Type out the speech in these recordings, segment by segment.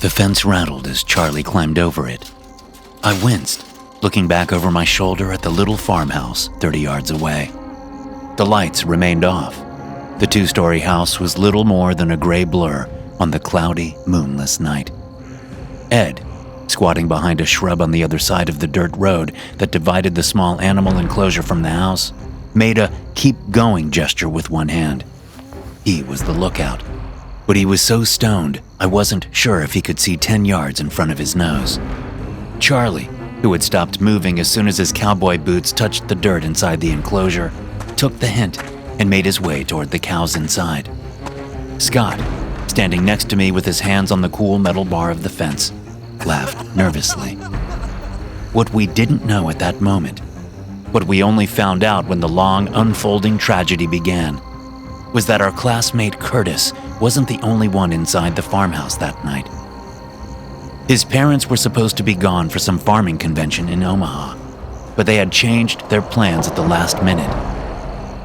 The fence rattled as Charlie climbed over it. I winced, looking back over my shoulder at the little farmhouse 30 yards away. The lights remained off. The 2-story house was little more than a gray blur on the cloudy, moonless night. Ed, squatting behind a shrub on the other side of the dirt road that divided the small animal enclosure from the house, made a keep going gesture with one hand. He was the lookout, but he was so stoned I wasn't sure if he could see 10 yards in front of his nose. Charlie, who had stopped moving as soon as his cowboy boots touched the dirt inside the enclosure, took the hint and made his way toward the cows inside. Scott, standing next to me with his hands on the cool metal bar of the fence, laughed nervously. What we didn't know at that moment, what we only found out when the long, unfolding tragedy began, was that our classmate Curtis wasn't the only one inside the farmhouse that night. His parents were supposed to be gone for some farming convention in Omaha, but they had changed their plans at the last minute.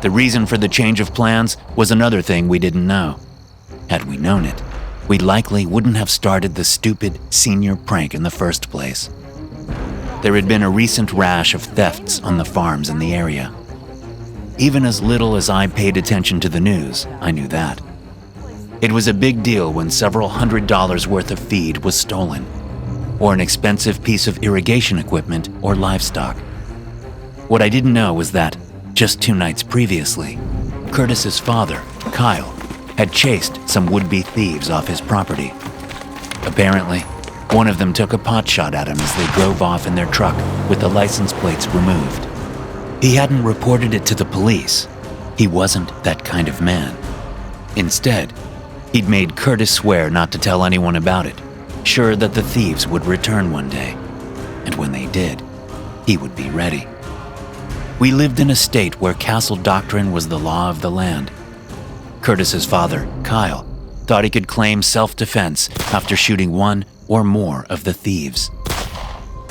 The reason for the change of plans was another thing we didn't know. Had we known it, we likely wouldn't have started the stupid senior prank in the first place. There had been a recent rash of thefts on the farms in the area. Even as little as I paid attention to the news, I knew that. It was a big deal when several $100s worth of feed was stolen, or an expensive piece of irrigation equipment or livestock. What I didn't know was that, just 2 nights previously, Curtis's father, Kyle, had chased some would-be thieves off his property. Apparently, one of them took a pot shot at him as they drove off in their truck with the license plates removed. He hadn't reported it to the police. He wasn't that kind of man. Instead, he'd made Curtis swear not to tell anyone about it, sure that the thieves would return one day. And when they did, he would be ready. We lived in a state where castle doctrine was the law of the land. Curtis's father, Kyle, thought he could claim self-defense after shooting one or more of the thieves.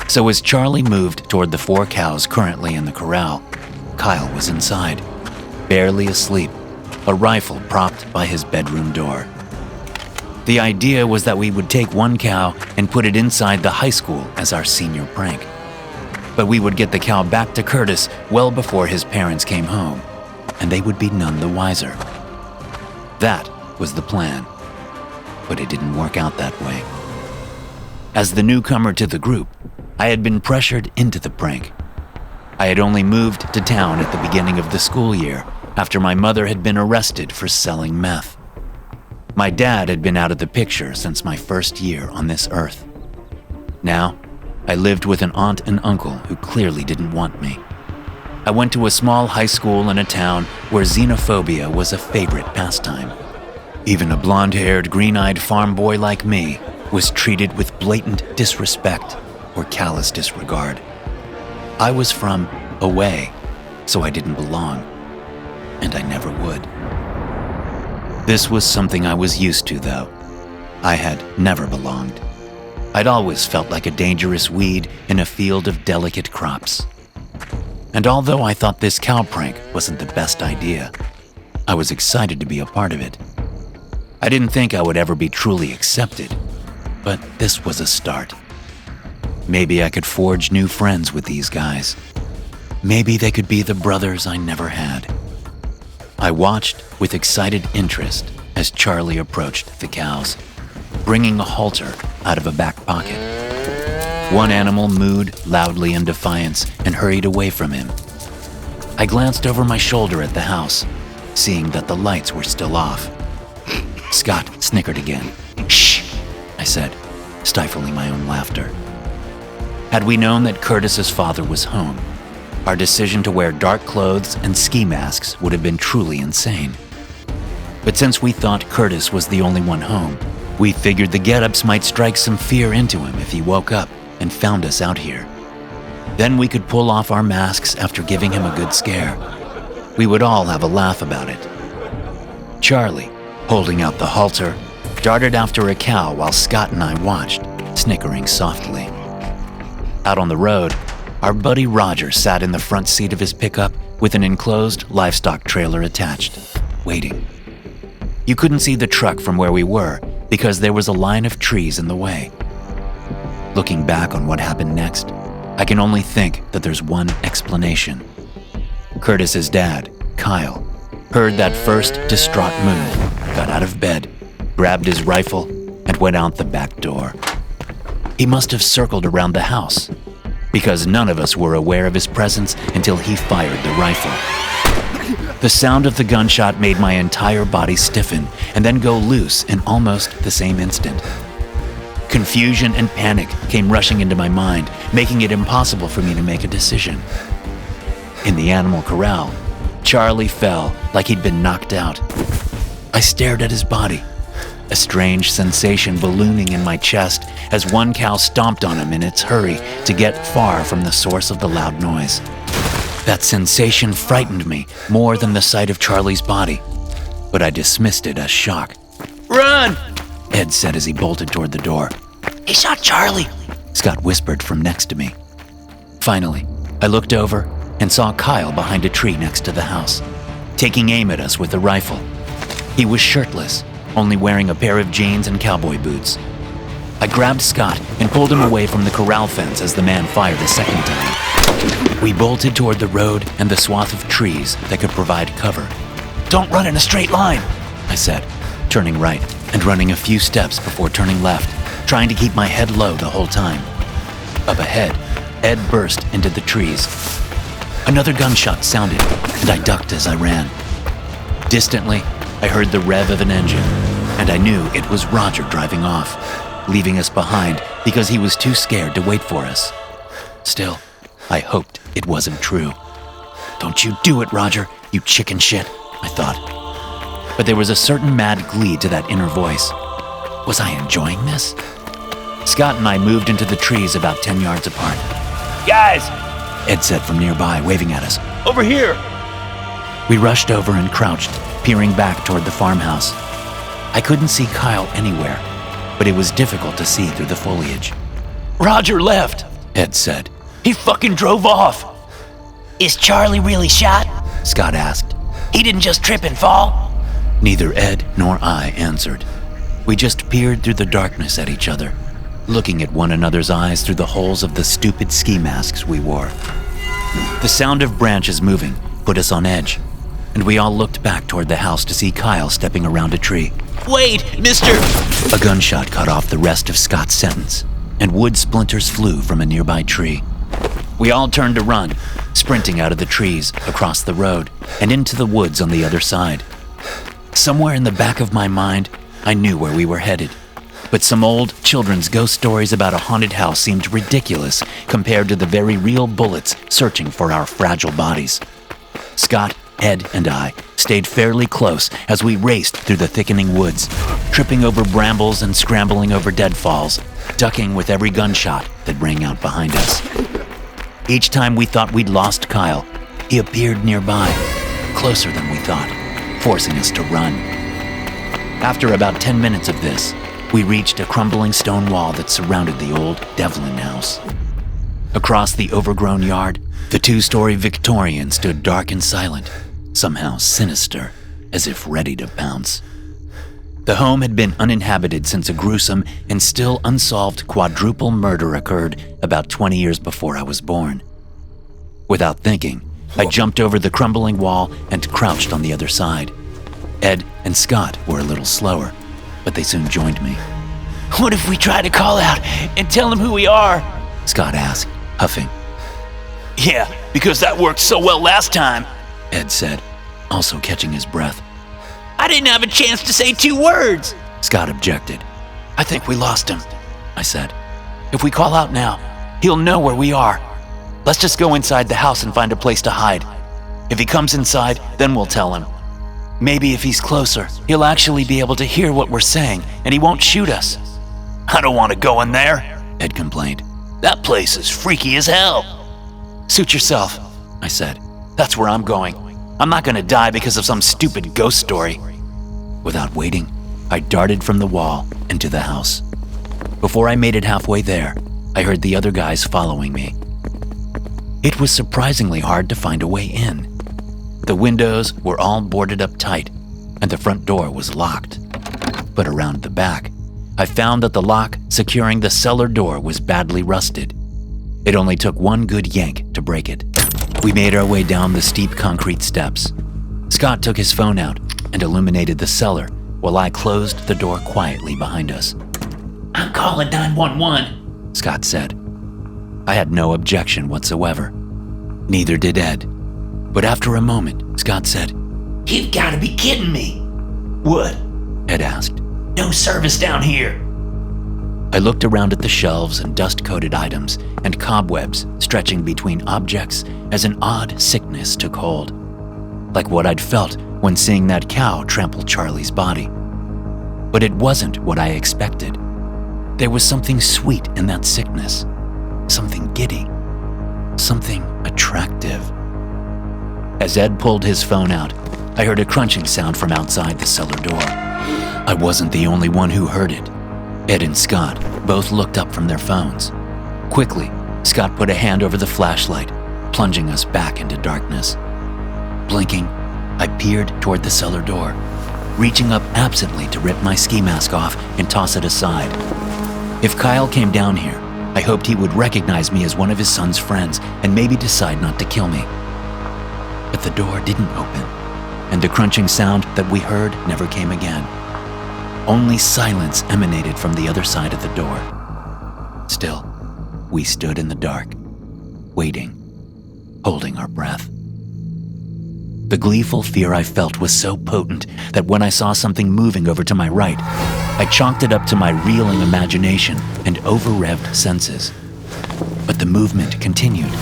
So as Charlie moved toward the 4 cows currently in the corral, Kyle was inside, barely asleep, a rifle propped by his bedroom door. The idea was that we would take 1 cow and put it inside the high school as our senior prank. But we would get the cow back to Curtis well before his parents came home, and they would be none the wiser. That was the plan, but it didn't work out that way. As the newcomer to the group, I had been pressured into the prank. I had only moved to town at the beginning of the school year after my mother had been arrested for selling meth. My dad had been out of the picture since my first year on this earth. Now, I lived with an aunt and uncle who clearly didn't want me. I went to a small high school in a town where xenophobia was a favorite pastime. Even a blonde-haired, green-eyed farm boy like me was treated with blatant disrespect or callous disregard. I was from away, so I didn't belong, and I never would. This was something I was used to, though. I had never belonged. I'd always felt like a dangerous weed in a field of delicate crops. And although I thought this cow prank wasn't the best idea, I was excited to be a part of it. I didn't think I would ever be truly accepted, but this was a start. Maybe I could forge new friends with these guys. Maybe they could be the brothers I never had. I watched with excited interest as Charlie approached the cows, bringing a halter out of a back pocket. One animal mooed loudly in defiance and hurried away from him. I glanced over my shoulder at the house, seeing that the lights were still off. Scott snickered again. "Shh," I said, stifling my own laughter. Had we known that Curtis's father was home, our decision to wear dark clothes and ski masks would have been truly insane. But since we thought Curtis was the only one home, we figured the get-ups might strike some fear into him if he woke up and found us out here. Then we could pull off our masks after giving him a good scare. We would all have a laugh about it. Charlie, holding out the halter, darted after a cow while Scott and I watched, snickering softly. Out on the road, our buddy Roger sat in the front seat of his pickup with an enclosed livestock trailer attached, waiting. You couldn't see the truck from where we were, because there was a line of trees in the way. Looking back on what happened next, I can only think that there's one explanation. Curtis's dad, Kyle, heard that first distraught move, got out of bed, grabbed his rifle, and went out the back door. He must have circled around the house, because none of us were aware of his presence until he fired the rifle. The sound of the gunshot made my entire body stiffen and then go loose in almost the same instant. Confusion and panic came rushing into my mind, making it impossible for me to make a decision. In the animal corral, Charlie fell like he'd been knocked out. I stared at his body, a strange sensation ballooning in my chest as one cow stomped on him in its hurry to get far from the source of the loud noise. That sensation frightened me more than the sight of Charlie's body, but I dismissed it as shock. "Run!" Ed said as he bolted toward the door. "He shot Charlie," Scott whispered from next to me. Finally, I looked over and saw Kyle behind a tree next to the house, taking aim at us with a rifle. He was shirtless, only wearing a pair of jeans and cowboy boots. I grabbed Scott and pulled him away from the corral fence as the man fired a second time. We bolted toward the road and the swath of trees that could provide cover. "Don't run in a straight line," I said, turning right and running a few steps before turning left, trying to keep my head low the whole time. Up ahead, Ed burst into the trees. Another gunshot sounded, and I ducked as I ran. Distantly, I heard the rev of an engine, and I knew it was Roger driving off, leaving us behind because he was too scared to wait for us. Still, I hoped it wasn't true. "Don't you do it, Roger, you chicken shit," I thought. But there was a certain mad glee to that inner voice. Was I enjoying this? Scott and I moved into the trees about 10 yards apart. "Guys!" Ed said from nearby, waving at us. "Over here!" We rushed over and crouched, peering back toward the farmhouse. I couldn't see Kyle anywhere, but it was difficult to see through the foliage. "Roger left," Ed said. "He fucking drove off." "Is Charlie really shot?" Scott asked. "He didn't just trip and fall?" Neither Ed nor I answered. We just peered through the darkness at each other, looking at one another's eyes through the holes of the stupid ski masks we wore. The sound of branches moving put us on edge, and we all looked back toward the house to see Kyle stepping around a tree. "Wait, mister!" A gunshot cut off the rest of Scott's sentence, and wood splinters flew from a nearby tree. We all turned to run, sprinting out of the trees, across the road, and into the woods on the other side. Somewhere in the back of my mind, I knew where we were headed, but some old children's ghost stories about a haunted house seemed ridiculous compared to the very real bullets searching for our fragile bodies. Scott, Ed, and I stayed fairly close as we raced through the thickening woods, tripping over brambles and scrambling over deadfalls, ducking with every gunshot that rang out behind us. Each time we thought we'd lost Kyle, he appeared nearby, closer than we thought, forcing us to run. After about 10 minutes of this, we reached a crumbling stone wall that surrounded the old Devlin house. Across the overgrown yard, the two-story Victorian stood dark and silent, somehow sinister, as if ready to pounce. The home had been uninhabited since a gruesome and still unsolved quadruple murder occurred about 20 years before I was born. Without thinking, I jumped over the crumbling wall and crouched on the other side. Ed and Scott were a little slower, but they soon joined me. "What if we try to call out and tell them who we are?" Scott asked, huffing. "Yeah, because that worked so well last time," Ed said, also catching his breath. "I didn't have a chance to say 2 words," Scott objected. "I think we lost him," I said. "If we call out now, he'll know where we are. Let's just go inside the house and find a place to hide. If he comes inside, then we'll tell him. Maybe if he's closer, he'll actually be able to hear what we're saying, and he won't shoot us." "I don't want to go in there," Ed complained. "That place is freaky as hell." "Suit yourself," I said. "That's where I'm going. I'm not going to die because of some stupid ghost story." Without waiting, I darted from the wall into the house. Before I made it halfway there, I heard the other guys following me. It was surprisingly hard to find a way in. The windows were all boarded up tight, and the front door was locked. But around the back, I found that the lock securing the cellar door was badly rusted. It only took one good yank to break it. We made our way down the steep concrete steps. Scott took his phone out and illuminated the cellar while I closed the door quietly behind us. "I'm calling 911, Scott said. I had no objection whatsoever. Neither did Ed. But after a moment, Scott said, "You've got to be kidding me." "What?" Ed asked. "No service down here." I looked around at the shelves and dust-coated items and cobwebs stretching between objects as an odd sickness took hold, like what I'd felt when seeing that cow trample Charlie's body. But it wasn't what I expected. There was something sweet in that sickness, something giddy, something attractive. As Ed pulled his phone out, I heard a crunching sound from outside the cellar door. I wasn't the only one who heard it. Ed and Scott both looked up from their phones. Quickly, Scott put a hand over the flashlight, plunging us back into darkness. Blinking, I peered toward the cellar door, reaching up absently to rip my ski mask off and toss it aside. If Kyle came down here, I hoped he would recognize me as one of his son's friends and maybe decide not to kill me. But the door didn't open, and the crunching sound that we heard never came again. Only silence emanated from the other side of the door. Still, we stood in the dark, waiting, holding our breath. The gleeful fear I felt was so potent that when I saw something moving over to my right, I chalked it up to my reeling imagination and over-revved senses. But the movement continued,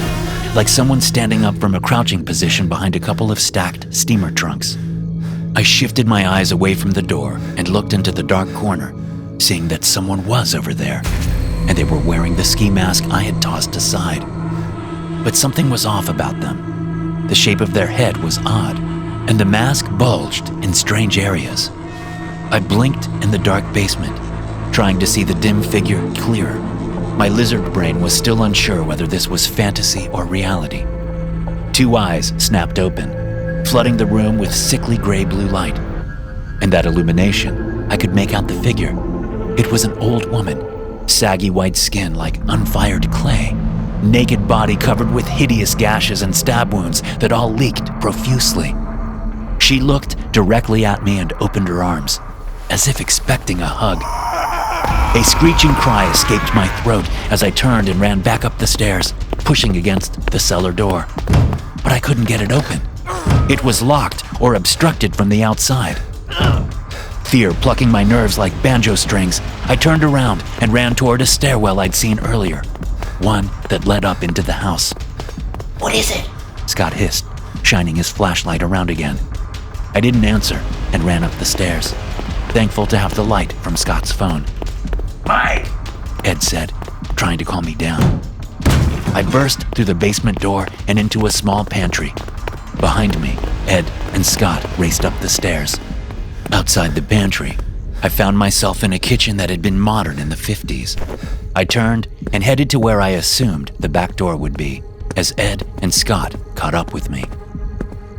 like someone standing up from a crouching position behind a couple of stacked steamer trunks. I shifted my eyes away from the door and looked into the dark corner, seeing that someone was over there, and they were wearing the ski mask I had tossed aside. But something was off about them. The shape of their head was odd, and the mask bulged in strange areas. I blinked in the dark basement, trying to see the dim figure clearer. My lizard brain was still unsure whether this was fantasy or reality. Two eyes snapped open, flooding the room with sickly gray-blue light. In that illumination, I could make out the figure. It was an old woman, saggy white skin like unfired clay, naked body covered with hideous gashes and stab wounds that all leaked profusely. She looked directly at me and opened her arms, as if expecting a hug. A screeching cry escaped my throat as I turned and ran back up the stairs, pushing against the cellar door. But I couldn't get it open. It was locked or obstructed from the outside. Fear plucking my nerves like banjo strings, I turned around and ran toward a stairwell I'd seen earlier, one that led up into the house. "What is it?" Scott hissed, shining his flashlight around again. I didn't answer and ran up the stairs, thankful to have the light from Scott's phone. "Mike," Ed said, trying to calm me down. I burst through the basement door and into a small pantry. Behind me, Ed and Scott raced up the stairs. Outside the pantry, I found myself in a kitchen that had been modern in the 50s. I turned and headed to where I assumed the back door would be, as Ed and Scott caught up with me.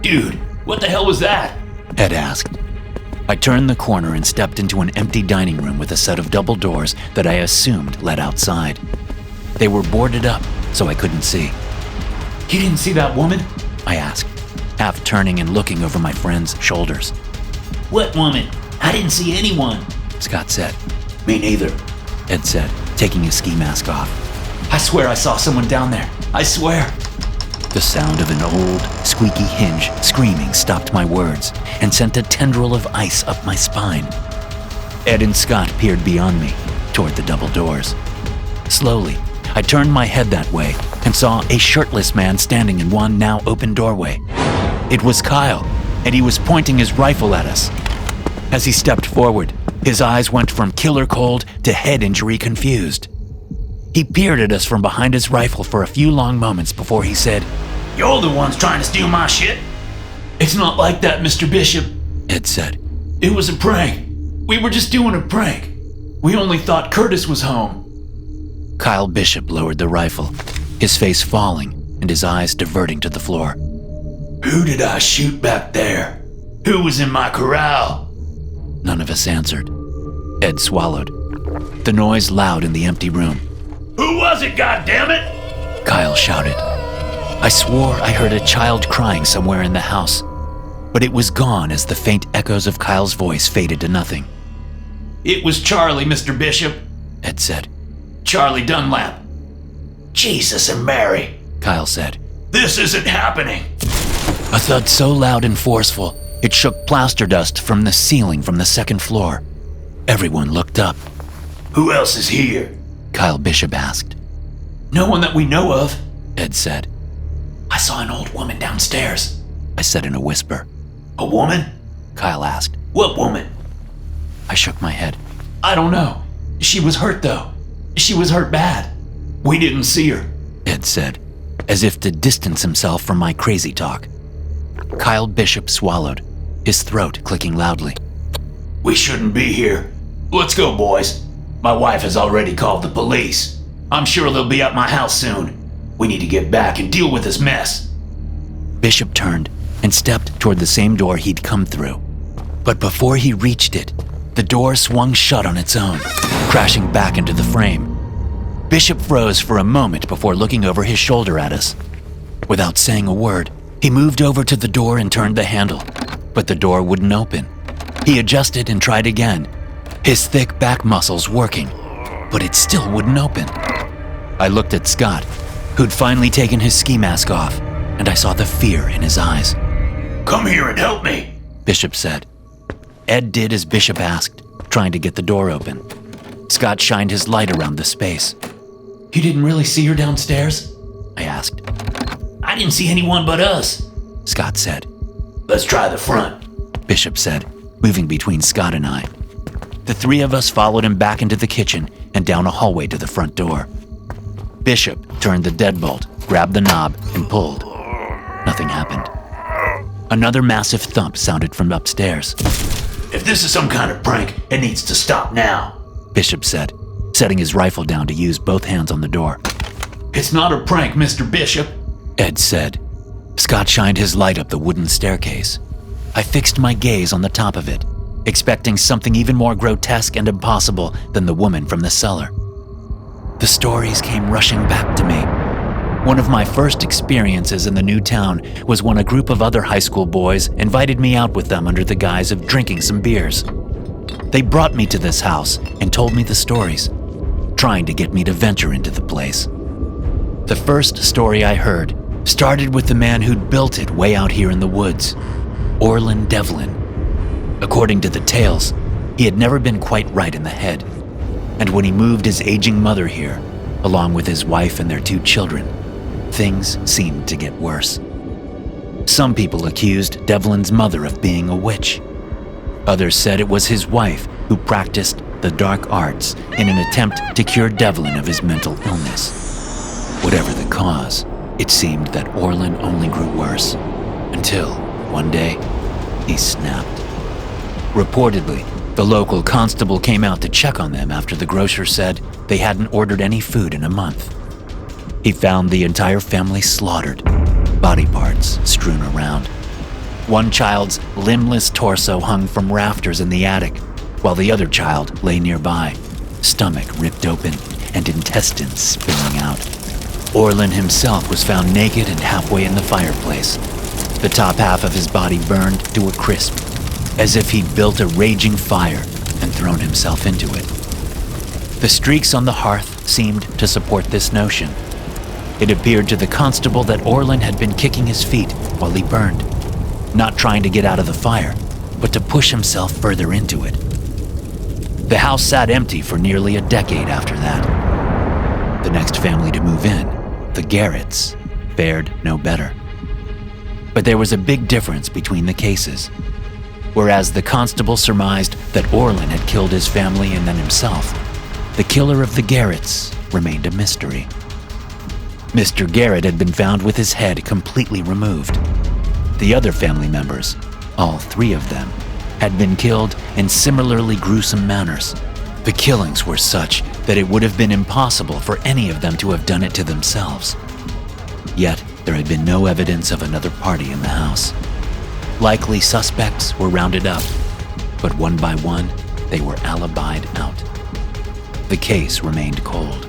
"Dude, what the hell was that?" Ed asked. I turned the corner and stepped into an empty dining room with a set of double doors that I assumed led outside. They were boarded up, so I couldn't see. "You didn't see that woman?" I asked, half turning and looking over my friend's shoulders. "What woman? I didn't see anyone," Scott said. "Me neither," Ed said, taking his ski mask off. "I swear I saw someone down there. I swear." The sound of an old, squeaky hinge screaming stopped my words and sent a tendril of ice up my spine. Ed and Scott peered beyond me, toward the double doors. Slowly, I turned my head that way and saw a shirtless man standing in one now open doorway. It was Kyle, and he was pointing his rifle at us. As he stepped forward, his eyes went from killer cold to head injury confused. He peered at us from behind his rifle for a few long moments before he said, "You're the ones trying to steal my shit." "It's not like that, Mr. Bishop," Ed said. "It was a prank. We were just doing a prank. We only thought Curtis was home." Kyle Bishop lowered the rifle, his face falling and his eyes diverting to the floor. "Who did I shoot back there? Who was in my corral?" None of us answered. Ed swallowed. The noise loud in the empty room. Who was it, goddammit? Kyle shouted. I swore I heard a child crying somewhere in the house, but it was gone as the faint echoes of Kyle's voice faded to nothing. It was Charlie, Mr. Bishop, Ed said. Charlie Dunlap. Jesus and Mary, Kyle said. this isn't happening. A thud so loud and forceful, it shook plaster dust from the ceiling from the second floor. Everyone looked up. Who else is here? Kyle Bishop asked. No one that we know of, Ed said. I saw an old woman downstairs, I said in a whisper. A woman? Kyle asked. What woman? I shook my head. I don't know. She was hurt though. She was hurt bad. We didn't see her, Ed said, as if to distance himself from my crazy talk. Kyle Bishop swallowed, his throat clicking loudly. We shouldn't be here. Let's go, boys. My wife has already called the police. I'm sure they'll be at my house soon. We need to get back and deal with this mess. Bishop turned and stepped toward the same door he'd come through. But before he reached it, the door swung shut on its own, crashing back into the frame. Bishop froze for a moment before looking over his shoulder at us. Without saying a word, he moved over to the door and turned the handle, but the door wouldn't open. He adjusted and tried again, his thick back muscles working, but it still wouldn't open. I looked at Scott, who'd finally taken his ski mask off, and I saw the fear in his eyes. Come here and help me, Bishop said. Ed did as Bishop asked, trying to get the door open. Scott shined his light around the space. You didn't really see her downstairs? I asked. I didn't see anyone but us, Scott said. Let's try the front, Bishop said, moving between Scott and I. The three of us followed him back into the kitchen and down a hallway to the front door. Bishop turned the deadbolt, grabbed the knob, and pulled. Nothing happened. Another massive thump sounded from upstairs. If this is some kind of prank, it needs to stop now, Bishop said, setting his rifle down to use both hands on the door. It's not a prank, Mr. Bishop, Ed said. Scott shined his light up the wooden staircase. I fixed my gaze on the top of it, expecting something even more grotesque and impossible than the woman from the cellar. The stories came rushing back to me. One of my first experiences in the new town was when a group of other high school boys invited me out with them under the guise of drinking some beers. They brought me to this house and told me the stories, trying to get me to venture into the place. The first story I heard started with the man who'd built it way out here in the woods, Orlin Devlin. According to the tales, he had never been quite right in the head, and when he moved his aging mother here, along with his wife and their 2 children, things seemed to get worse. Some people accused Devlin's mother of being a witch. Others said it was his wife who practiced the dark arts in an attempt to cure Devlin of his mental illness. Whatever the cause, it seemed that Orlin only grew worse, until, one day, he snapped. Reportedly, the local constable came out to check on them after the grocer said they hadn't ordered any food in a month. He found the entire family slaughtered, body parts strewn around. One child's limbless torso hung from rafters in the attic, while the other child lay nearby, stomach ripped open and intestines spilling out. Orlin himself was found naked and halfway in the fireplace, the top half of his body burned to a crisp, as if he'd built a raging fire and thrown himself into it. The streaks on the hearth seemed to support this notion. It appeared to the constable that Orlin had been kicking his feet while he burned, not trying to get out of the fire, but to push himself further into it. The house sat empty for nearly a decade after that. The next family to move in, the Garretts, fared no better. But there was a big difference between the cases. Whereas the constable surmised that Orlin had killed his family and then himself, the killer of the Garretts remained a mystery. Mr. Garrett had been found with his head completely removed. The other family members, all 3 of them, had been killed in similarly gruesome manners. The killings were such that it would have been impossible for any of them to have done it to themselves. Yet, there had been no evidence of another party in the house. Likely suspects were rounded up, but one by one, they were alibied out. The case remained cold.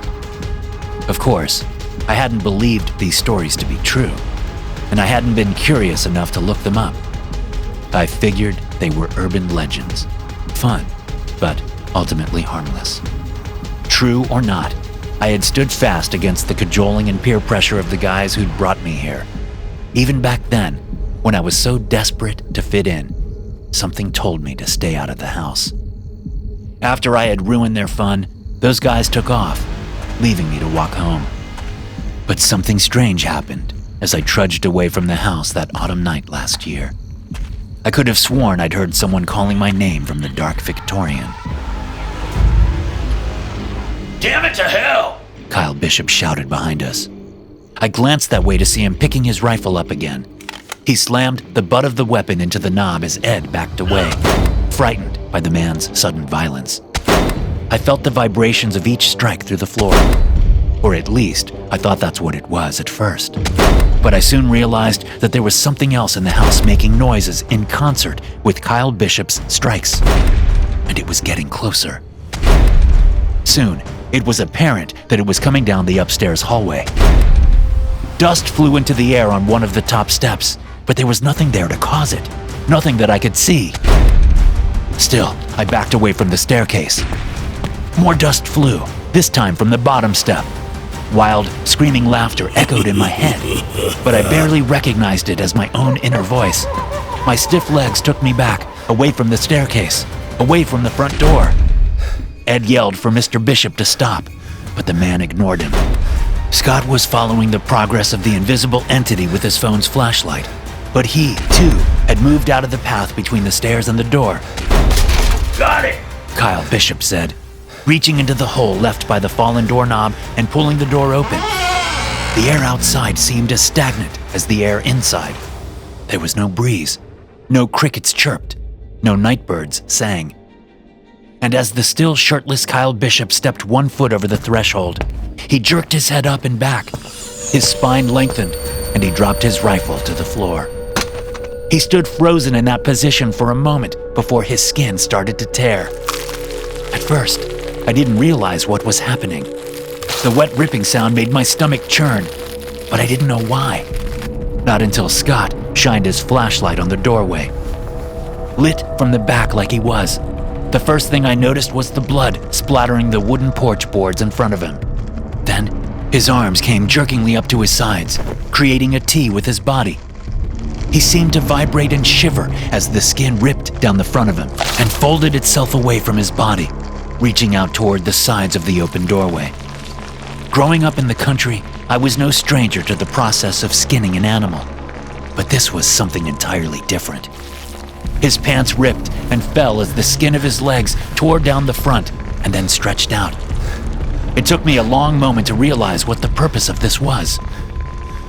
Of course, I hadn't believed these stories to be true, and I hadn't been curious enough to look them up. I figured they were urban legends. Fun, but ultimately harmless. True or not, I had stood fast against the cajoling and peer pressure of the guys who'd brought me here. Even back then, when I was so desperate to fit in, something told me to stay out of the house. After I had ruined their fun, those guys took off, leaving me to walk home. But something strange happened as I trudged away from the house that autumn night last year. I could have sworn I'd heard someone calling my name from the dark Victorian. Damn it to hell! Kyle Bishop shouted behind us. I glanced that way to see him picking his rifle up again. He slammed the butt of the weapon into the knob as Ed backed away, frightened by the man's sudden violence. I felt the vibrations of each strike through the floor. Or at least, I thought that's what it was at first. But I soon realized that there was something else in the house making noises in concert with Kyle Bishop's strikes. And it was getting closer. Soon, it was apparent that it was coming down the upstairs hallway. Dust flew into the air on one of the top steps, but there was nothing there to cause it. Nothing that I could see. Still, I backed away from the staircase. More dust flew, this time from the bottom step. Wild, screaming laughter echoed in my head, but I barely recognized it as my own inner voice. My stiff legs took me back, away from the staircase, away from the front door. Ed yelled for Mr. Bishop to stop, but the man ignored him. Scott was following the progress of the invisible entity with his phone's flashlight, but he, too, had moved out of the path between the stairs and the door. Got it! Kyle Bishop said, reaching into the hole left by the fallen doorknob and pulling the door open. The air outside seemed as stagnant as the air inside. There was no breeze, no crickets chirped, no nightbirds sang. And as the still shirtless Kyle Bishop stepped 1 foot over the threshold, he jerked his head up and back. His spine lengthened, and he dropped his rifle to the floor. He stood frozen in that position for a moment before his skin started to tear. At first, I didn't realize what was happening. The wet ripping sound made my stomach churn, but I didn't know why. Not until Scott shined his flashlight on the doorway. Lit from the back like he was, the first thing I noticed was the blood splattering the wooden porch boards in front of him. Then, his arms came jerkingly up to his sides, creating a T with his body. He seemed to vibrate and shiver as the skin ripped down the front of him and folded itself away from his body, reaching out toward the sides of the open doorway. Growing up in the country, I was no stranger to the process of skinning an animal, but this was something entirely different. His pants ripped and fell as the skin of his legs tore down the front and then stretched out. It took me a long moment to realize what the purpose of this was.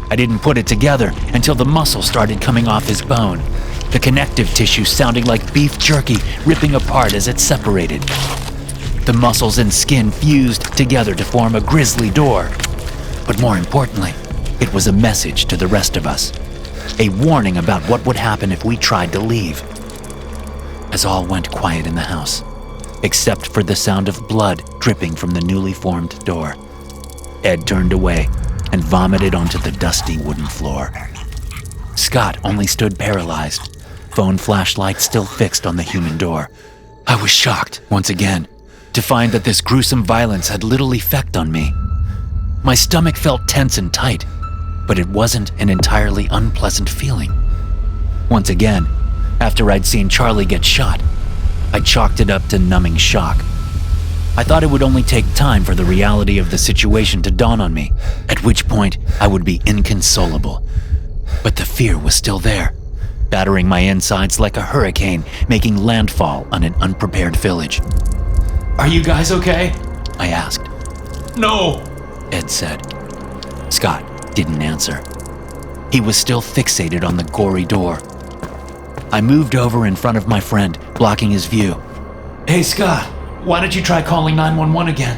I didn't put it together until the muscle started coming off his bone, the connective tissue sounding like beef jerky ripping apart as it separated. The muscles and skin fused together to form a grisly door. But more importantly, it was a message to the rest of us, a warning about what would happen if we tried to leave. As all went quiet in the house, except for the sound of blood dripping from the newly formed door, Ed turned away and vomited onto the dusty wooden floor. Scott only stood paralyzed, phone flashlight still fixed on the human door. I was shocked, once again, to find that this gruesome violence had little effect on me. My stomach felt tense and tight, but it wasn't an entirely unpleasant feeling. Once again, after I'd seen Charlie get shot, I chalked it up to numbing shock. I thought it would only take time for the reality of the situation to dawn on me, at which point I would be inconsolable. But the fear was still there, battering my insides like a hurricane making landfall on an unprepared village. Are you guys okay? I asked. No, Ed said. Scott didn't answer. He was still fixated on the gory door. I moved over in front of my friend, blocking his view. Hey Scott, why don't you try calling 911 again?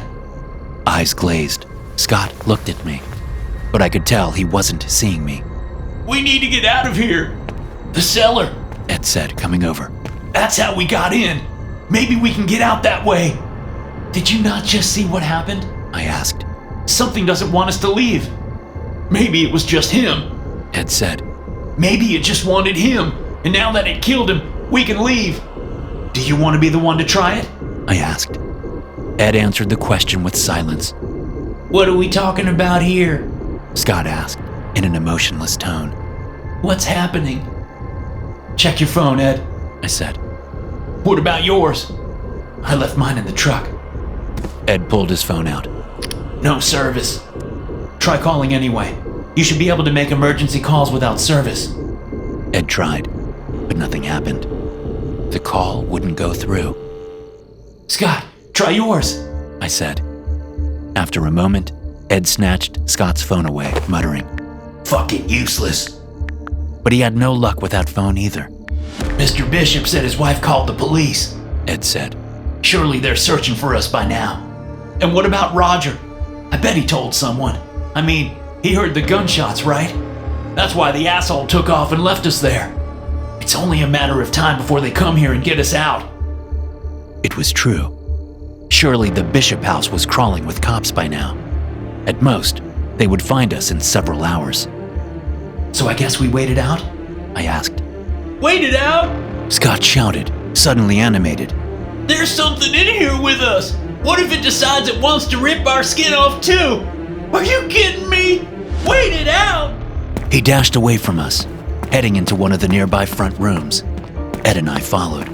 Eyes glazed, Scott looked at me, but I could tell he wasn't seeing me. We need to get out of here. The cellar, Ed said, coming over. That's how we got in. Maybe we can get out that way. Did you not just see what happened? I asked. Something doesn't want us to leave. Maybe it was just him, Ed said. Maybe it just wanted him, and now that it killed him, we can leave. Do you want to be the one to try it? I asked. Ed answered the question with silence. What are we talking about here? Scott asked in an emotionless tone. What's happening? Check your phone, Ed, I said. What about yours? I left mine in the truck. Ed pulled his phone out. No service. Try calling anyway. You should be able to make emergency calls without service. Ed tried, but nothing happened. The call wouldn't go through. Scott, try yours, I said. After a moment, Ed snatched Scott's phone away, muttering, Fucking useless. But he had no luck with that phone either. Mr. Bishop said his wife called the police, Ed said. Surely they're searching for us by now. And what about Roger? I bet he told someone. I mean, he heard the gunshots, right? That's why the asshole took off and left us there. It's only a matter of time before they come here and get us out. It was true. Surely the Bishop house was crawling with cops by now. At most, they would find us in several hours. So I guess we waited out? I asked. Waited out? Scott shouted, suddenly animated. There's something in here with us. What if it decides it wants to rip our skin off too? Are you kidding me? Waited out? He dashed away from us, heading into one of the nearby front rooms. Ed and I followed,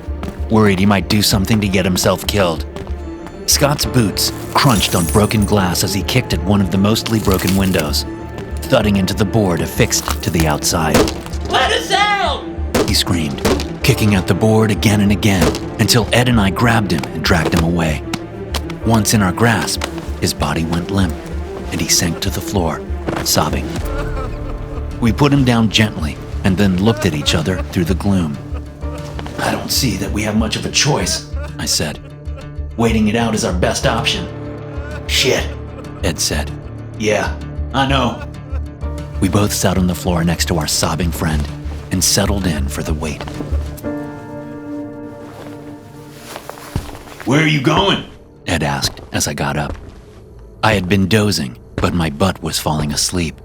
worried he might do something to get himself killed. Scott's boots crunched on broken glass as he kicked at one of the mostly broken windows, thudding into the board affixed to the outside. Let us out! He screamed, kicking at the board again and again until Ed and I grabbed him and dragged him away. Once in our grasp, his body went limp and he sank to the floor, sobbing. We put him down gently and then looked at each other through the gloom. I don't see that we have much of a choice, I said. Waiting it out is our best option. Shit, Ed said. Yeah, I know. We both sat on the floor next to our sobbing friend and settled in for the wait. Where are you going? Ed asked as I got up. I had been dozing, but my butt was falling asleep.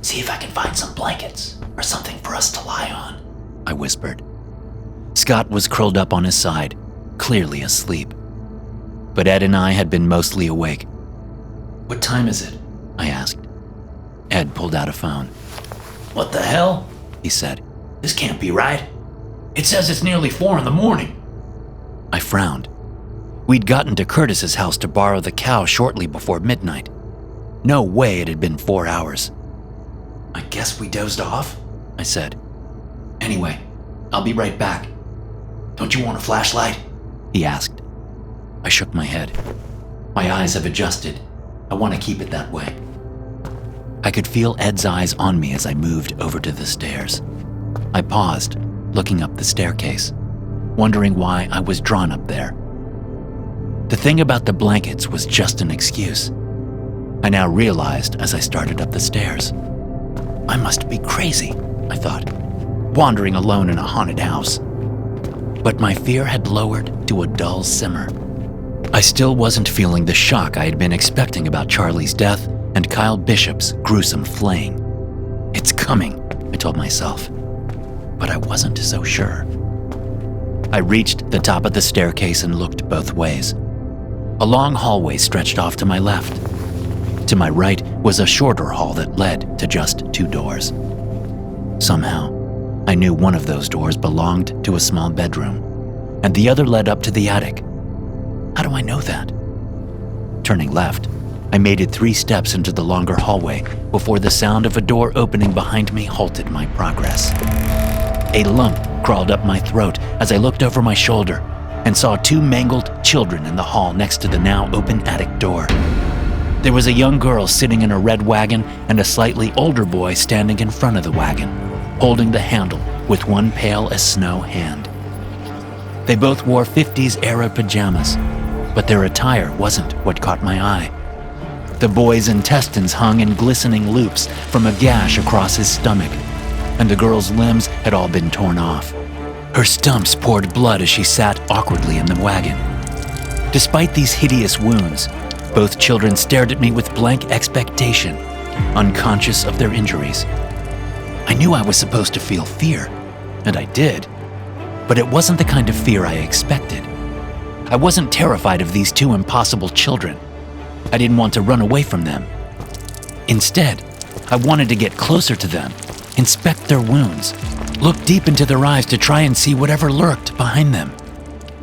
See if I can find some blankets or something for us to lie on, I whispered. Scott was curled up on his side, clearly asleep. But Ed and I had been mostly awake. What time is it? I asked. Ed pulled out a phone. What the hell? He said. This can't be right. It says it's nearly 4 a.m. I frowned. We'd gotten to Curtis's house to borrow the cow shortly before midnight. No way it had been 4 hours. I guess we dozed off, I said. Anyway, I'll be right back. Don't you want a flashlight? He asked. I shook my head. My eyes have adjusted. I want to keep it that way. I could feel Ed's eyes on me as I moved over to the stairs. I paused, looking up the staircase, wondering why I was drawn up there. The thing about the blankets was just an excuse. I now realized as I started up the stairs. I must be crazy, I thought, wandering alone in a haunted house. But my fear had lowered to a dull simmer. I still wasn't feeling the shock I had been expecting about Charlie's death and Kyle Bishop's gruesome flaying. It's coming, I told myself. But I wasn't so sure. I reached the top of the staircase and looked both ways. A long hallway stretched off to my left. To my right was a shorter hall that led to just 2 doors. Somehow, I knew one of those doors belonged to a small bedroom, and the other led up to the attic. How do I know that? Turning left, I made it 3 steps into the longer hallway before the sound of a door opening behind me halted my progress. A lump crawled up my throat as I looked over my shoulder and saw 2 mangled children in the hall next to the now open attic door. There was a young girl sitting in a red wagon and a slightly older boy standing in front of the wagon, holding the handle with one pale as snow hand. They both wore 50s era pajamas, but their attire wasn't what caught my eye. The boy's intestines hung in glistening loops from a gash across his stomach, and the girl's limbs had all been torn off. Her stumps poured blood as she sat awkwardly in the wagon. Despite these hideous wounds, both children stared at me with blank expectation, unconscious of their injuries. I knew I was supposed to feel fear, and I did, but it wasn't the kind of fear I expected. I wasn't terrified of these two impossible children. I didn't want to run away from them. Instead, I wanted to get closer to them, inspect their wounds, look deep into their eyes to try and see whatever lurked behind them.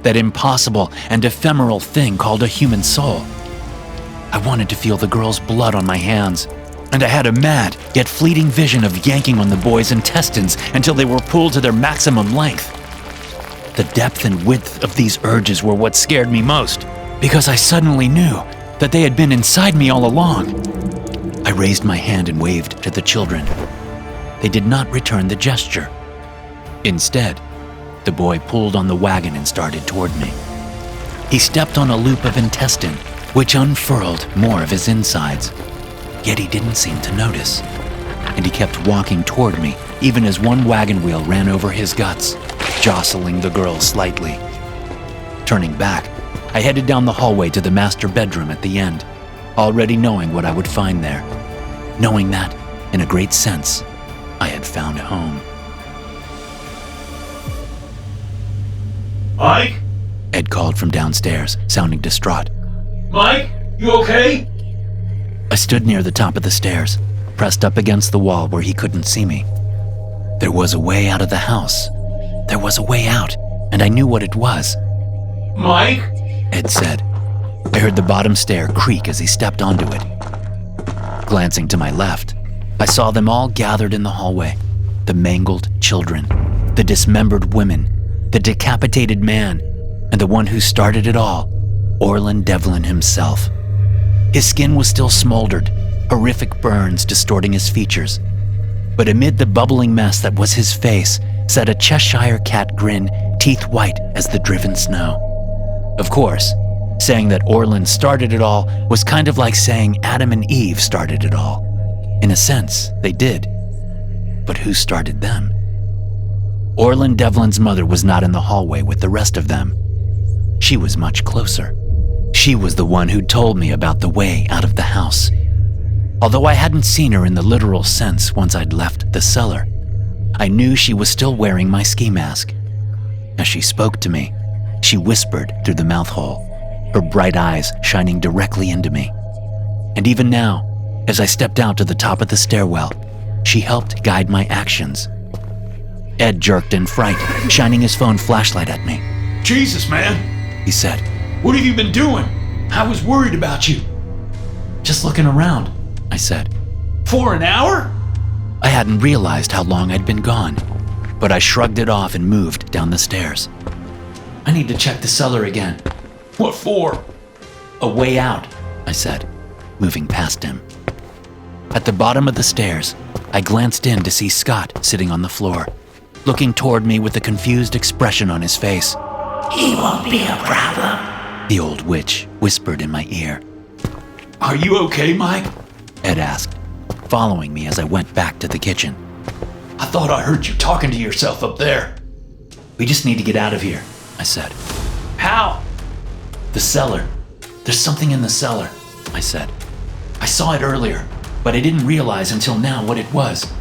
That impossible and ephemeral thing called a human soul. I wanted to feel the girl's blood on my hands, and I had a mad yet fleeting vision of yanking on the boys' intestines until they were pulled to their maximum length. The depth and width of these urges were what scared me most, because I suddenly knew that they had been inside me all along. I raised my hand and waved to the children. They did not return the gesture. Instead, the boy pulled on the wagon and started toward me. He stepped on a loop of intestine, which unfurled more of his insides. Yet he didn't seem to notice, and he kept walking toward me, even as one wagon wheel ran over his guts, jostling the girl slightly. Turning back, I headed down the hallway to the master bedroom at the end, already knowing what I would find there, knowing that, in a great sense, I had found home. Mike? Ed called from downstairs, sounding distraught. Mike, you okay? I stood near the top of the stairs, pressed up against the wall where he couldn't see me. There was a way out of the house. There was a way out, and I knew what it was. Mike? Ed said. I heard the bottom stair creak as he stepped onto it. Glancing to my left, I saw them all gathered in the hallway. The mangled children, the dismembered women, the decapitated man, and the one who started it all, Orland Devlin himself. His skin was still smoldered, horrific burns distorting his features. But amid the bubbling mess that was his face sat a Cheshire cat grin, teeth white as the driven snow. Of course, saying that Orland started it all was kind of like saying Adam and Eve started it all. In a sense, they did. But who started them? Orland Devlin's mother was not in the hallway with the rest of them. She was much closer. She was the one who told me about the way out of the house. Although I hadn't seen her in the literal sense once I'd left the cellar, I knew she was still wearing my ski mask. As she spoke to me, she whispered through the mouth hole, her bright eyes shining directly into me. And even now, as I stepped out to the top of the stairwell, she helped guide my actions. Ed jerked in fright, shining his phone flashlight at me. Jesus, man, he said. What have you been doing? I was worried about you. Just looking around, I said. For an hour? I hadn't realized how long I'd been gone, but I shrugged it off and moved down the stairs. I need to check the cellar again. What for? A way out, I said, moving past him. At the bottom of the stairs, I glanced in to see Scott sitting on the floor, looking toward me with a confused expression on his face. He won't be a problem, the old witch whispered in my ear. Are you okay, Mike? Ed asked, following me as I went back to the kitchen. I thought I heard you talking to yourself up there. We just need to get out of here, I said. How? The cellar. There's something in the cellar, I said. I saw it earlier, but I didn't realize until now what it was.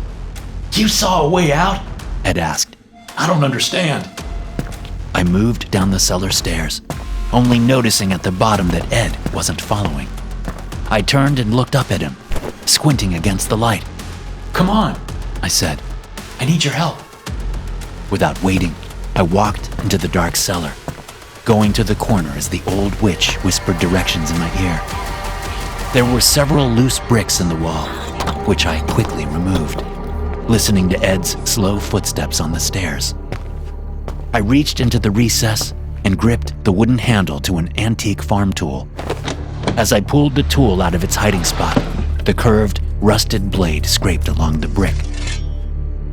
You saw a way out? Ed asked. I don't understand. I moved down the cellar stairs, only noticing at the bottom that Ed wasn't following. I turned and looked up at him, squinting against the light. Come on, I said. I need your help. Without waiting, I walked into the dark cellar, going to the corner as the old witch whispered directions in my ear. There were several loose bricks in the wall, which I quickly removed, listening to Ed's slow footsteps on the stairs. I reached into the recess and gripped the wooden handle to an antique farm tool. As I pulled the tool out of its hiding spot, the curved, rusted blade scraped along the brick.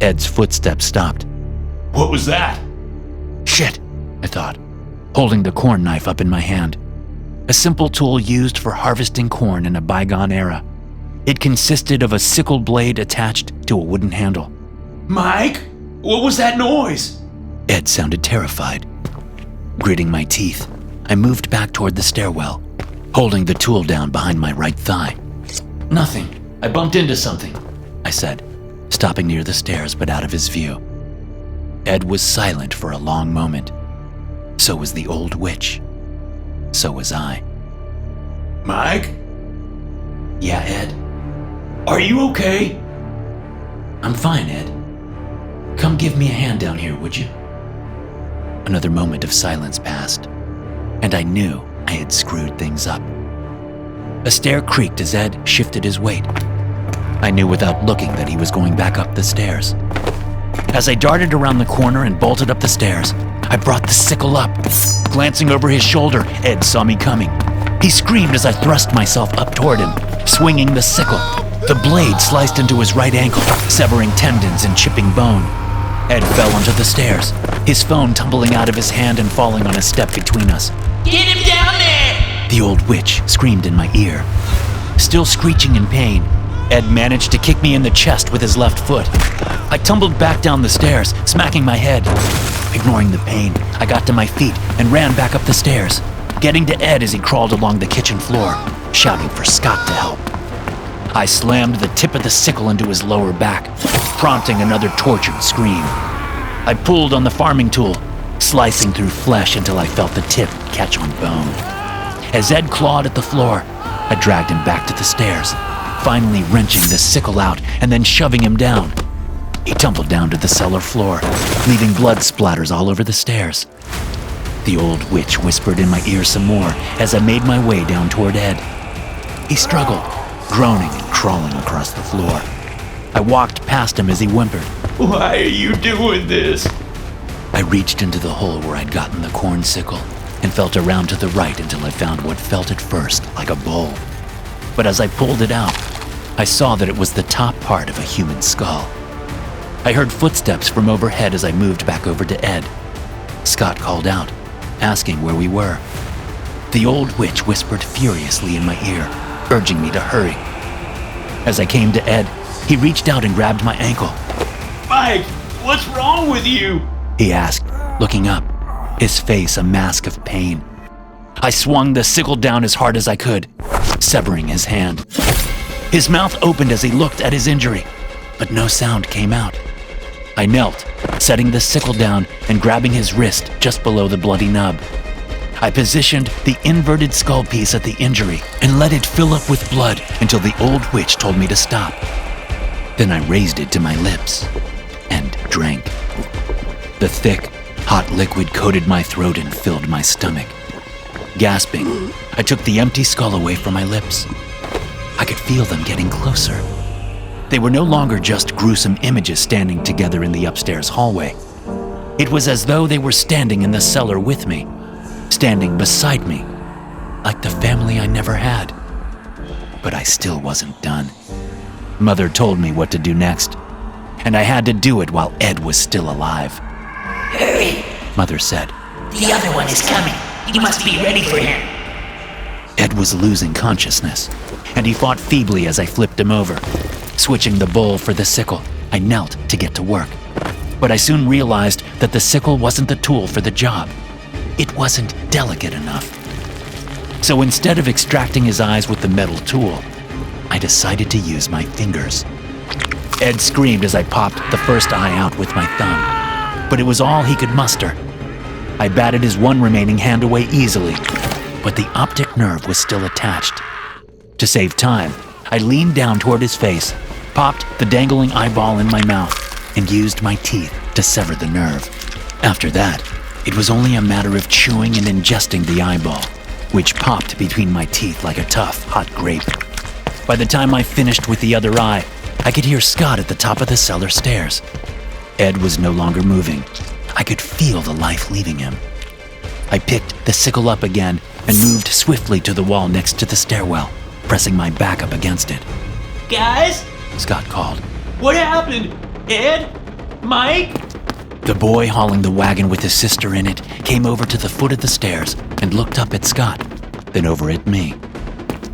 Ed's footsteps stopped. What was that? Shit, I thought, holding the corn knife up in my hand. A simple tool used for harvesting corn in a bygone era. It consisted of a sickle blade attached to a wooden handle. Mike, what was that noise? Ed sounded terrified. Gritting my teeth, I moved back toward the stairwell, holding the tool down behind my right thigh. Nothing. I bumped into something. I said, stopping near the stairs but out of his view. Ed was silent for a long moment. So was the old witch. So was I. Mike? Yeah, Ed? Are you okay? I'm fine, Ed. Come give me a hand down here, would you? Another moment of silence passed, and I knew I had screwed things up. A stair creaked as Ed shifted his weight. I knew without looking that he was going back up the stairs. As I darted around the corner and bolted up the stairs, I brought the sickle up. Glancing over his shoulder, Ed saw me coming. He screamed as I thrust myself up toward him, swinging the sickle. The blade sliced into his right ankle, severing tendons and chipping bone. Ed fell onto the stairs, his phone tumbling out of his hand and falling on a step between us. Get him down there! The old witch screamed in my ear. Still screeching in pain, Ed managed to kick me in the chest with his left foot. I tumbled back down the stairs, smacking my head. Ignoring the pain, I got to my feet and ran back up the stairs, getting to Ed as he crawled along the kitchen floor, shouting for Scott to help. I slammed the tip of the sickle into his lower back, prompting another tortured scream. I pulled on the farming tool, slicing through flesh until I felt the tip catch on bone. As Ed clawed at the floor, I dragged him back to the stairs, finally wrenching the sickle out and then shoving him down. He tumbled down to the cellar floor, leaving blood splatters all over the stairs. The old witch whispered in my ear some more as I made my way down toward Ed. He struggled, groaning and crawling across the floor. I walked past him as he whimpered. Why are you doing this? I reached into the hole where I'd gotten the corn sickle and felt around to the right until I found what felt at first like a bowl. But as I pulled it out, I saw that it was the top part of a human skull. I heard footsteps from overhead as I moved back over to Ed. Scott called out, asking where we were. The old witch whispered furiously in my ear, urging me to hurry. As I came to Ed, he reached out and grabbed my ankle. Mike, what's wrong with you? He asked, looking up, his face a mask of pain. I swung the sickle down as hard as I could, severing his hand. His mouth opened as he looked at his injury, but no sound came out. I knelt, setting the sickle down and grabbing his wrist just below the bloody nub. I positioned the inverted skull piece at the injury and let it fill up with blood until the old witch told me to stop. Then I raised it to my lips and drank. The thick, hot liquid coated my throat and filled my stomach. Gasping, I took the empty skull away from my lips. I could feel them getting closer. They were no longer just gruesome images standing together in the upstairs hallway. It was as though they were standing in the cellar with me, standing beside me, like the family I never had. But I still wasn't done. Mother told me what to do next, and I had to do it while Ed was still alive. Hurry! Mother said. The other one is coming. You must be ready for him. Ed was losing consciousness, and he fought feebly as I flipped him over. Switching the bowl for the sickle, I knelt to get to work. But I soon realized that the sickle wasn't the tool for the job. It wasn't delicate enough. So instead of extracting his eyes with the metal tool, I decided to use my fingers. Ed screamed as I popped the first eye out with my thumb, but it was all he could muster. I batted his one remaining hand away easily, but the optic nerve was still attached. To save time, I leaned down toward his face, popped the dangling eyeball in my mouth, and used my teeth to sever the nerve. After that, it was only a matter of chewing and ingesting the eyeball, which popped between my teeth like a tough, hot grape. By the time I finished with the other eye, I could hear Scott at the top of the cellar stairs. Ed was no longer moving. I could feel the life leaving him. I picked the sickle up again and moved swiftly to the wall next to the stairwell, pressing my back up against it. Guys, Scott called. what happened? Ed? Mike? The boy hauling the wagon with his sister in it came over to the foot of the stairs and looked up at Scott, then over at me.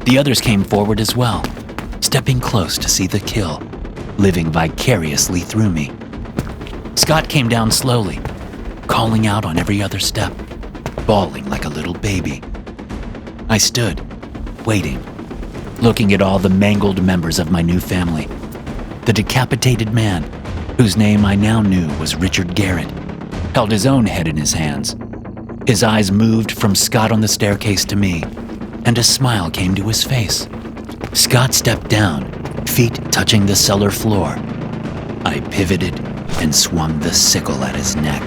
The others came forward as well, stepping close to see the kill, living vicariously through me. Scott came down slowly, calling out on every other step. bawling like a little baby. I stood, waiting, looking at all the mangled members of my new family. The decapitated man, whose name I now knew was Richard Garrett, held his own head in his hands. His eyes moved from Scott on the staircase to me, and a smile came to his face. Scott stepped down, feet touching the cellar floor. I pivoted and swung the sickle at his neck.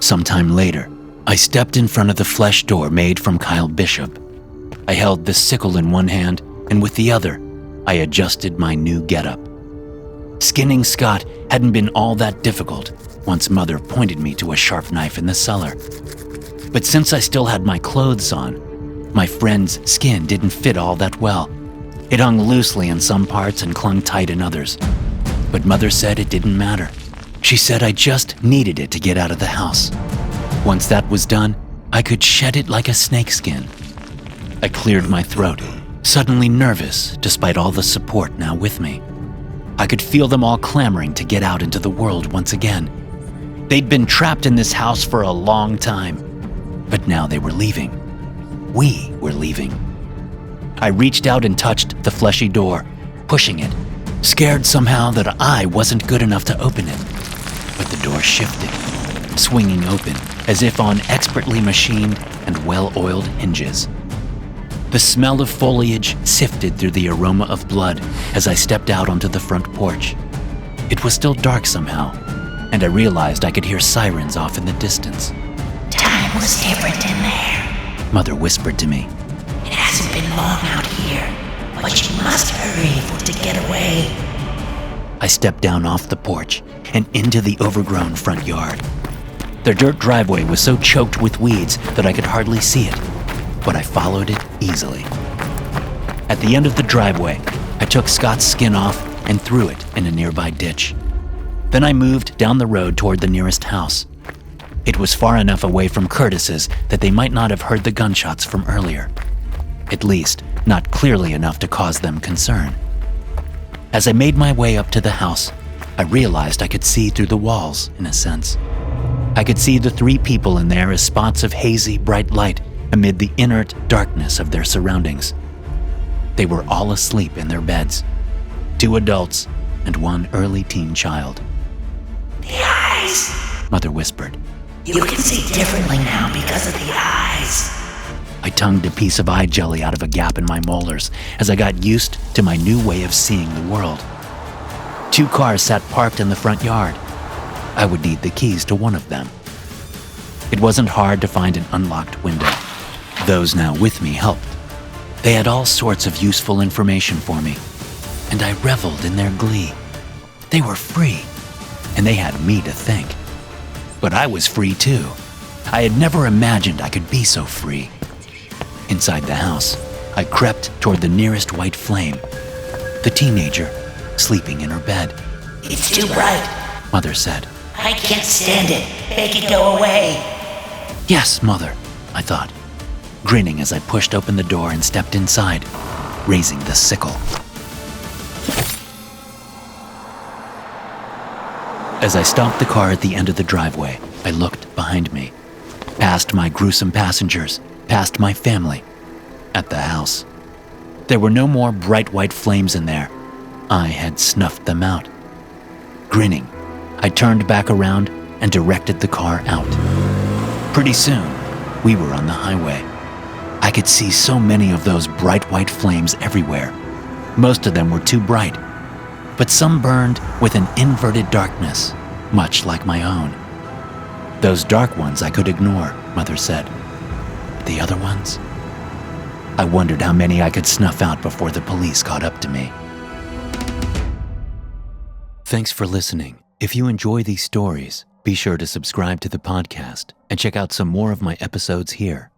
Sometime later, I stepped in front of the flesh door made from Kyle Bishop. I held the sickle in one hand, and with the other, I adjusted my new getup. Skinning Scott hadn't been all that difficult once Mother pointed me to a sharp knife in the cellar. But since I still had my clothes on, my friend's skin didn't fit all that well. It hung loosely in some parts and clung tight in others. But Mother said it didn't matter. She said I just needed it to get out of the house. Once that was done, I could shed it like a snakeskin. I cleared my throat, suddenly nervous despite all the support now with me. I could feel them all clamoring to get out into the world once again. They'd been trapped in this house for a long time, but now they were leaving. We were leaving. I reached out and touched the fleshy door, pushing it, scared somehow that I wasn't good enough to open it. But the door shifted, swinging open as if on expertly machined and well-oiled hinges. The smell of foliage sifted through the aroma of blood as I stepped out onto the front porch. It was still dark somehow, and I realized I could hear sirens off in the distance. Time was different in there. Mother whispered to me. It hasn't been long out here, but you must hurry to get away. I stepped down off the porch and into the overgrown front yard. The dirt driveway was so choked with weeds that I could hardly see it, but I followed it easily. At the end of the driveway, I took Scott's skin off and threw it in a nearby ditch. Then I moved down the road toward the nearest house. It was far enough away from Curtis's that they might not have heard the gunshots from earlier. At least, not clearly enough to cause them concern. As I made my way up to the house, I realized I could see through the walls, in a sense. I could see the three people in there as spots of hazy, bright light amid the inert darkness of their surroundings. They were all asleep in their beds, 2 adults and 1 early teen child. The eyes, Mother whispered. You can see differently now because of the eyes. I tongued a piece of eye jelly out of a gap in my molars as I got used to my new way of seeing the world. 2 cars sat parked in the front yard. I would need the keys to one of them. It wasn't hard to find an unlocked window. Those now with me helped. They had all sorts of useful information for me, and I reveled in their glee. They were free, and they had me to thank. But I was free too. I had never imagined I could be so free. Inside the house, I crept toward the nearest white flame, the teenager sleeping in her bed. It's too bright. Mother said. I can't stand it. Make it go away. Yes, Mother, I thought, grinning as I pushed open the door and stepped inside, raising the sickle. As I stopped the car at the end of the driveway, I looked behind me, past my gruesome passengers, past my family, at the house. There were no more bright white flames in there. I had snuffed them out. Grinning, I turned back around and directed the car out. Pretty soon, we were on the highway. I could see so many of those bright white flames everywhere. Most of them were too bright, but some burned with an inverted darkness, much like my own. Those dark ones I could ignore, Mother said. The other ones? I wondered how many I could snuff out before the police caught up to me. Thanks for listening. If you enjoy these stories, be sure to subscribe to the podcast and check out some more of my episodes here.